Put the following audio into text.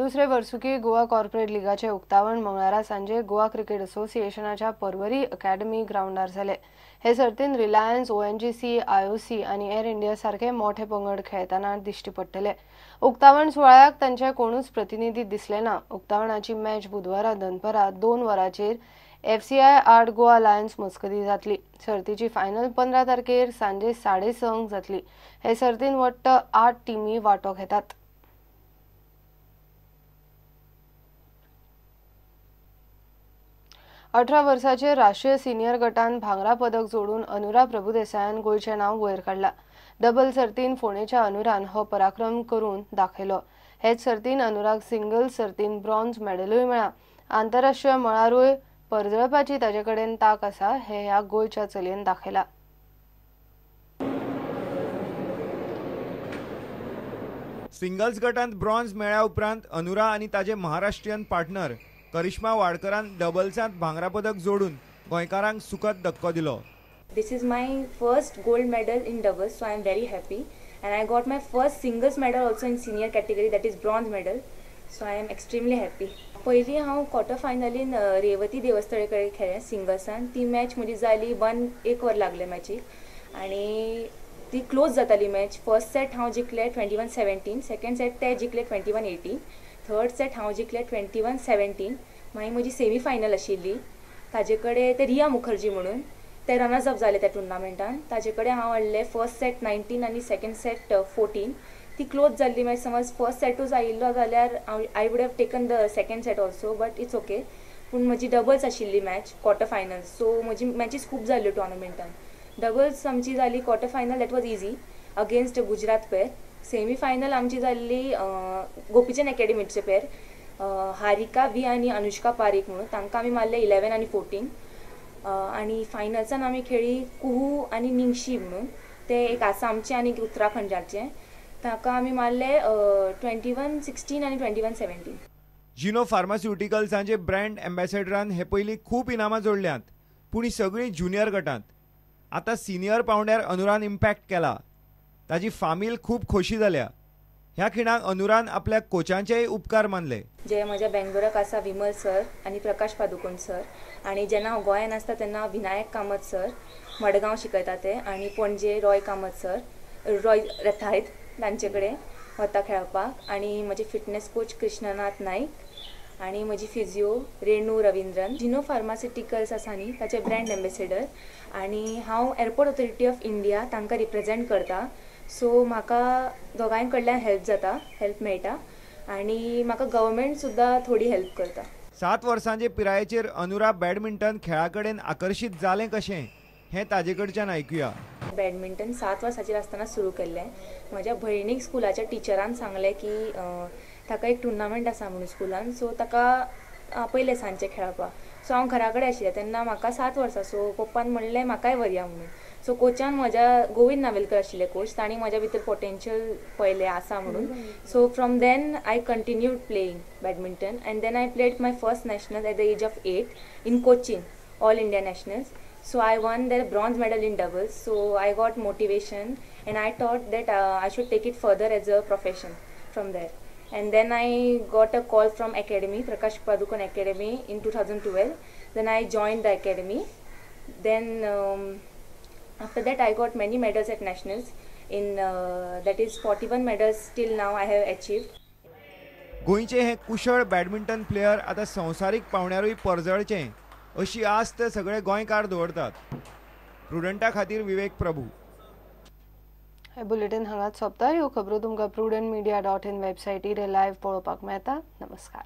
दुसरे वर्सुकी गोवा कॉर्पोरेट लिगाचे उक्तावण मंगळारा सांजे गोवा क्रिकेट असोसिएशनाच्या परवरी अकॅडमी ग्राउंडार जाले। हे सर्तीन रिलायन्स, ONGC, IOC आणि एअर इंडिया सारखे मोठे पंगड खेळताना दिश्टी पडटले। उक्तावण सुवाळ्याक तांचे कोणूच प्रतिनिधी दिसले ना। उक्तावणाची मॅच बुधवारा दनपारा 2 वरांचेर FCI आर्ट गोवा लायन्स मस्कती जातली। सर्तीची फायनल 15 तारखेर सांजे 6:30 जातली। हे सर्तीन वट्ट 8 टीमी वांटो घेतात। अठरा वर्साचे राष्ट्रीय सिनियर गटान भांगरा पदक जोडून अनुरा प्रभुदेसायान गोयचे नाव वयर काढला। डबल सर्तीन फोंडेच्या अनुरान हो पराक्रम करून दाखयलो। हेच सर्तीन अनुराग सिंगल सर्तीन ब्रॉन्झ मेडलूय मेळ्ळा। आंतरराष्ट्रीय मळारूय परजळपाची ताजेकडेन ताक आसा हे ह्या गोयच्या चलयेन दाखयला। सिंगल्स गटांत ब्रॉन्झ मेळ्ळ्या उपरांत अनुरा आनी ताजे महाराष्ट्रीयन पार्टनर करिश्मा वाडकरान डबल्सांत भांगरा पदक जोडून गोंयकारांक सुखद धक्को दिलो। This is my first gold medal in doubles, so I am very happy. And I got my first singles medal also in senior category, that is bronze medal. So I am extremely happy. पहिली हांव quarter फायनलीन Revati देवस्थळे कडेन खेळ्ळें सिंगल्सान। ती match म्हजी जाली 1 वर लागले मॅचीक आनी ती क्लोज जाताली मॅच। फर्स्ट सेट हांव जिखलें 21-17, सेकंड सेट ते जिखले 21-18, थर्ड सेट हांव जिखलें 21-17। मागीर म्हजी सेमी फायनल आशिल्ली, ताजे कडेन ते रिया मुखर्जी म्हणून ते रनर्स अप जाले त्या टुर्नामेंटान। ताजे कडेन हांव हाडलें फर्स्ट सेट 19 आनी सेकंड सेट 14। ती क्लोज जाल्ली मॅच। समज फर्स्ट सेटूच आयिल्लो जाल्यार I would have taken the second set also, but it's okay. पूण म्हजी डबल्स आशिल्ली मॅच क्वार्टर फायनल, सो म्हजी मॅचीस खूब जाल्ल्यो टुर्नामेंटान। डबल्स आमची जाली quarter final, that was easy against Gujarat पेर। सेमी फायनल आमची जाल्ली गोपीचंद अकॅडमीचे पेर, हारिका वी आनी अनुष्का पारीक म्हणून। तांकां आमी मारले 11 आनी 14। आनी फायनल्सान आमी खेळ्ळी कुहू आनी निंगशी म्हणून, ते एक आसामचे आनी उत्तराखंडाचे। ताका आमी मारले 21-16 आनी 21-17। जिनो फार्मास्युटिकल्सांचे ब्रँड एम्बेसेडरान हे पयलीं खूब इनामां जोडल्यांत, पूण ही सगळीं ज्युनियर गटांत। आतां सिनियर पावंड्यार अनुरान इम्पॅक्ट केला। ताजी फामील खूब खोशी जाल्या। ह्या खिणाक अनुरान आपल्या कोचांचेय उपकार मानले। जे म्हज्या बेंगलोराक आसा विमल सर आनी प्रकाश पादुकोण सर, आनी जेन्ना हांव गोंयान आसता तेन्ना विनायक कामत सर मडगांव शिकयता ते, आनी पणजे रॉय कामत सर, रॉय रथायत तांचे कडेन वता खेळपाक, आनी म्हजे फिटनेस कोच कृष्णनाथ नाईक, आनी म्हजी फिजिओ रेणू रविंद्रन। जिनो फार्मास्युटिकल्स आसा न्ही ताचे ब्रँड एम्बेसेडर, आनी हांव एअरपोर्ट ऑथॉरिटी ऑफ इंडिया तांकां रिप्रेझेंट करता। सो म्हाका दोगांय कडल्यान हेल्प मेळटा, आनी म्हाका गव्हर्मेंट सुद्दां थोडी हेल्प करता। 7 वर्सांचे पिरायेचेर अनुरा बॅडमिंटन खेळा कडेन आकर्शीत जालें कशें हें ताजे कडच्यान आयकुया। बॅडमिंटन 7 वर्साचेर आसतना सुरू केल्लें। म्हज्या भयणीक स्कुलाच्या टिचरान सांगलें की ताका एक टुर्नामेंट आसा म्हणून स्कुलान, सो ताका पयलें सांजचें खेळपाक। सो हांव घरा कडेन आशिल्लें तेन्ना म्हाका 7 वर्सां, सो पप्पान म्हणलें म्हाकाय व्हरया म्हणून। सो कोचान म्हज्या गोविंद नावेलकर आशिल्ले कोच, तांणी म्हज्या भितर पोटेन्शियल पळयलें आसा म्हणून। So from then I continued playing badminton, and then I played my first national at the age of 8 in Cochin, all India nationals. So I won their bronze medal in doubles, so I got motivation and I thought that I should take it further as a profession from there. And then I got a call from academy, Prakash Padukone Academy in 2012. Then I joined the academy. Then after that I got many medals at nationals in that is 41 medals till now I have achieved. गोंयचे हे कुशळ badminton player आता संवसारीक पावंड्यारूय परजळचे अशी आस्त सगळे गोंयकार दवरतात। प्रुडंटा खातीर विवेक प्रभू। हे बुलेटिन हांगाच सोंपता। ह्यो खबरो तुमकां prudentmedia.in वेबसायटीर लायव्ह पळोवपाक मेळटा। नमस्कार।